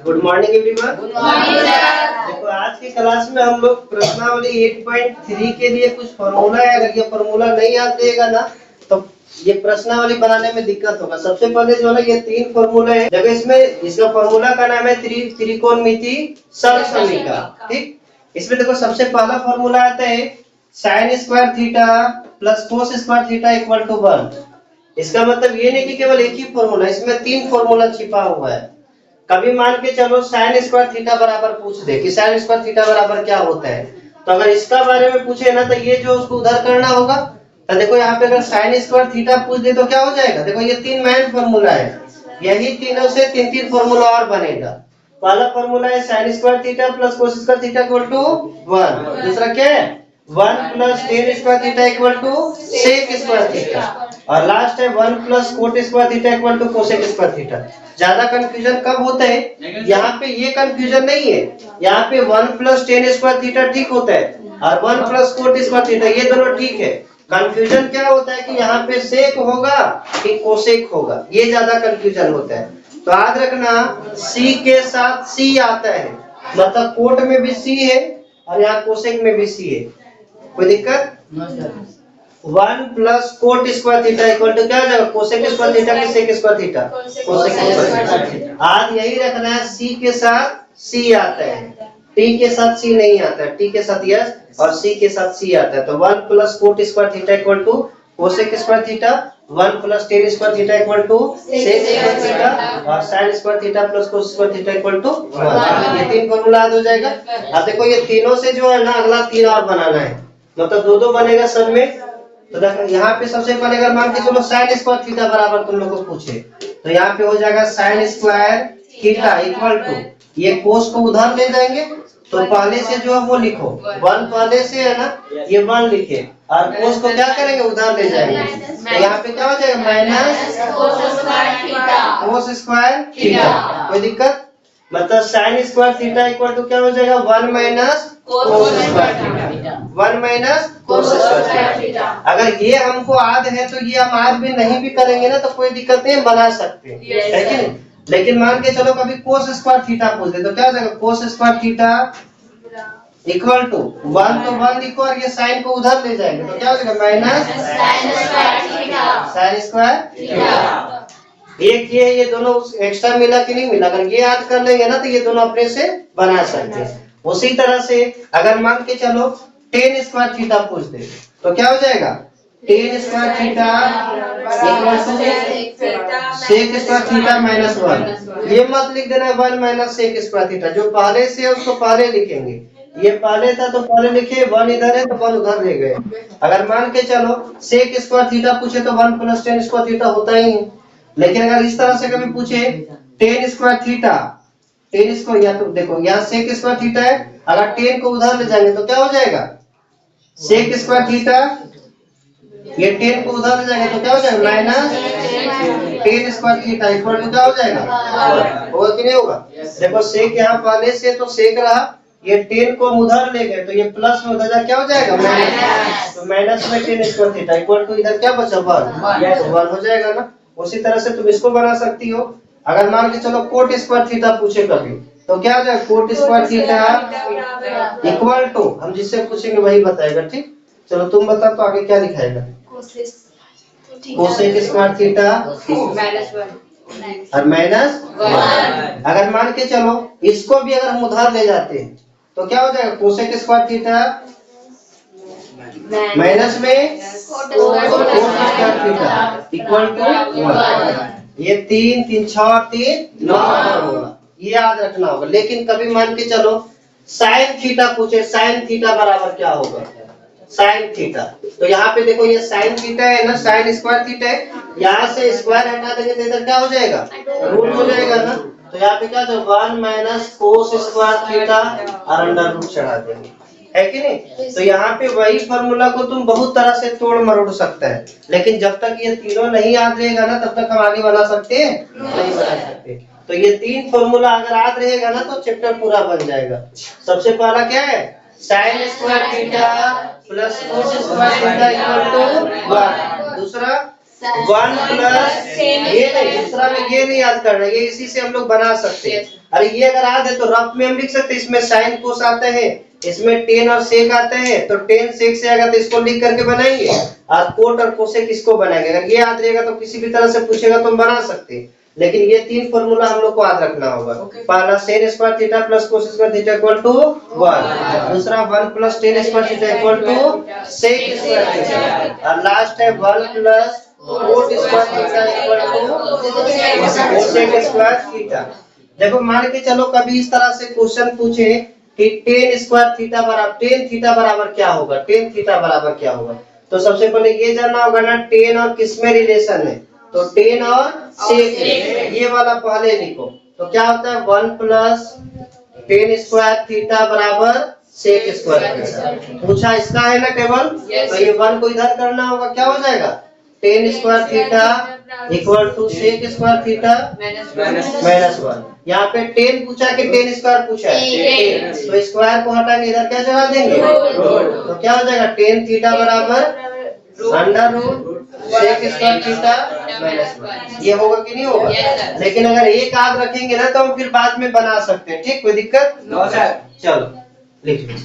Good morning everyone. Good morning sir. देखो आज की क्लास में हम लोग प्रश्नावली 8.3 के लिए कुछ फॉर्मूला है, अगर ये फॉर्मूला नहीं याद रहेगा ना तो ये प्रश्नावली बनाने में दिक्कत होगा। सबसे पहले जो है ना ये 3 फॉर्मूला है। देखो इसमें इसका फॉर्मूला का नाम है त्रिकोणमिति समसमीका। ठीक, इसमें देखो सबसे पहला फॉर्मूला आता है sin square theta plus cos square theta equal to 1। इसका मतलब ये नहीं कि केवल एक ही फॉर्मूला, इसमें 3 फॉर्मूला छिपा हुआ है। कभी मान के चलो sin स्क्वायर थीटा बराबर पूछ दे कि sin स्क्वायर थीटा बराबर क्या होता है, तो अगर इसका बारे में पूछे ना तो ये जो उसको उधर करना होगा। तो देखो यहाँ पे अगर sin स्क्वायर थीटा पूछ दे तो क्या हो जाएगा। देखो ये 3 मेन फॉर्मूला है, यही तीनों से 3-3 फॉर्मूला और बनेगा। पहला फॉर्मूला है sin square theta plus cos square theta equal to 1। दूसरा क्या है 1 plus tan square theta equal to sec square theta, और लास्ट है 1 plus cot square theta equal to cosec square theta. ज्यादा कंफ्यूजन कब होता है, यहाँ पे ये कंफ्यूजन नहीं है, यहाँ पे 1 प्लस tan स्क्वायर थीटा ठीक होता है और 1 प्लस cot स्क्वायर थीटा ये दोनों ठीक है। कंफ्यूजन क्या होता है कि यहाँ पे सेक होगा कि कोसेक होगा, ये ज्यादा कंफ्यूजन होता है। तो याद रखना सी के साथ सी आता है, मतलब कोट में भी सी है और यहाँ कोसेक में भी सी है। कोई दिक्कत? 1 plus cot square theta equal to क्या हो जाएगा कोसेक स्क्वायर थीटा कि sec square theta cosec square theta. आज यही रखना है सी के साथ सी आता है, टी के साथ सी नहीं आता है, टी के साथ यस और सी के साथ सी आता है। तो 1 plus cot square theta equal to cosec square theta, 1 plus tan square theta equal to sec square theta और sin square theta plus cos square theta equal to 1। ये 3 फॉर्मूला याद हो जाएगा। अब देखो ये तीनों से जो है ना अगला 3 और बनाना है, मतलब 2-2 बनेगा सब में। तो देखो यहाँ पे सबसे पहले अगर मान के चलो sin स्क्वायर थीटा बराबर तुम लोग को पूछे तो यहाँ पे हो जाएगा sin square theta equal to ये cos को उधर ले जाएंगे तो पहले से जो है वो लिखो 1 पहले से है ना, ये 1 लिखे और cos को क्या करेंगे उधर ले जाएंगे। तो यहाँ पे क्या हो जाएगा माइनस cos स्क्वायर थीटा। कोई दिक्कत? मतलब sin square theta equal to क्या हो जाएगा 1 minus cos square theta, 1 minus cos square theta. अगर ये हमको याद है तो ये हम आज भी नहीं भी करेंगे ना तो कोई दिक्कत नहीं, बना सकते हैं, है कि नहीं। लेकिन मान के चलो कभी cos स्क्वायर थीटा पूछ दे तो क्या हो जाएगा cos square theta equal to 1 तो 1 लिखो और ये साइन को उधर ले जाएंगे तो क्या हो जाएगा माइनस sin स्क्वायर थीटा। एक ये दोनों एक्स्ट्रा मिला कि नहीं मिला, अगर ये याद कर लेंगे ना तो ये दोनों अपने से बना सकते हैं। उसी तरह से अगर मान के चलो tan स्क्वायर थीटा पूछ दे तो क्या हो जाएगा tan square theta equal to sec square theta minus 1। ये मत लिख देना 1 माइनस sec स्क्वायर थीटा, जो पहले से है उसको पहले लिखेंगे। ये पहले था तो पहले लिखे, 1 इधर है तो 1 उधर ले गए। अगर मान के चलो sec स्क्वायर थीटा पूछे तो 1 प्लस tan स्क्वायर थीटा होता ही है। लेकिन अगर इस तरह से कभी पूछे tan square theta, tan square या तो देखो यहाँ sec स्क्वायर थीटा है, अगर tan को उधर ले जाएंगे तो क्या हो जाएगा sec स्क्वायर थीटा, ये tan को उधर ले जाएंगे तो क्या हो जाएगा minus tan square theta equal to क्या हो जाएगा होगा कि नहीं होगा। देखो sec यहाँ पहले से तो sec रहा, ये tan को हम उधर ले गए तो ये प्लस में उधर जा क्या हो जाएगा माइनस, तो माइनस में tan square theta equal to इधर क्या बचा 1 हो जाएगा ना। उसी तरह से तुम इसको बना सकती हो। अगर मान के चलो कोट स्क्वायर थीटा पूछे कभी तो क्या हो जाएगा cot square theta equal to हम जिससे पूछेंगे वही बताएगा। ठीक, चलो तुम बता तो आगे क्या लिखाएगा कोसेक स्क्वायर थीटा और माइनस 1। अगर मान के चलो इसको भी अगर हम उधार ले जाते हैं तो क्या हो जाएगा कोसेक स्क्वायर थीटा माइनस में स्क्वायर थीटा इक्वल टू 1। ये 3 6 और 3 9 होगा, ये याद रखना होगा। लेकिन कभी मान के चलो साइन थीटा पूछे, साइन थीटा बराबर क्या होगा साइन थीटा, तो यहाँ पे देखो ये साइन थीटा है ना, साइन स्क्वायर थीटा है, यहाँ से स्क्वायर हटा देंगे तो इधर क्या हो जाएगा रूट हो जाएगा ना। तो यहाँ पे क्या 1 माइनस cos स्क्वायर थीटा और अंडर रूट चढ़ा देंगे, है कि नहीं। तो यहाँ पे वही फॉर्मूला को तुम बहुत तरह से तोड़ मरोड़ सकता है, लेकिन जब तक ये तीनों नहीं याद रहेगा ना तब तक हम आगे बना सकते हैं नहीं बना सकते। तो ये 3 फॉर्मूला अगर याद रहेगा ना तो चैप्टर पूरा बन जाएगा। सबसे पहला क्या है sin square theta plus cos square theta equal to 1। दूसरा 1 प्लस ये नहीं, दूसरा में ये नहीं याद करना, ये इसी से हम लोग बना सकते हैं। अरे ये अगर याद है तो रफ में हम लिख सकते हैं, इसमें साइन कोस आते हैं, इसमें टेन और सेक आते हैं, तो टेन सेक से आएगा तो इसको लिख करके बनाएंगे, और कोट और कोसेक इसको बनाएंगे। अगर ये याद रहेगा तो किसी भी तरह से पूछेगा तो हम बना सकते हैं, लेकिन ये तीन फॉर्मूला हम लोग को याद रखना होगा। पहला sin square theta plus cos square theta equal to 1, दूसरा 1 plus tan square theta equal to sec square theta, और लास्ट है 1 plus cot square theta equal to cosec square theta. देखो मान के चलो कभी इस तरह से क्वेश्चन पूछे कि टेन स्क्वायर थीटा बराबर टेन थीटा बराबर क्या होगा, टेन थीटा बराबर क्या होगा, तो सबसे पहले ये जानना होगा ना टेन और किसमें रिलेशन है, तो टेन और सेक, ये वाला पहले लिखो। तो क्या होता है 1 प्लस टेन स्क्वायर थीटा बराबर सेक स्क्वायर थीटा। पूछा इसका है ना केवल, तो ये 1 को इधर करना होगा, क्या हो जाएगा tan square theta equal to sec square theta minus 1। यहाँ पे 10 पूछा कि 10 स्क्वायर पूछा है, तो स्क्वायर को हटाएंगे, इधर क्या चला देंगे तो क्या हो जाएगा 10 थीटा बराबर under root sec square theta minus 1। ये होगा कि नहीं होगा? लेकिन अगर एक याद रखेंगे ना तो हम फिर बाद में बना सकते हैं। ठीक, कोई दिक्कत? चलो लिख लो।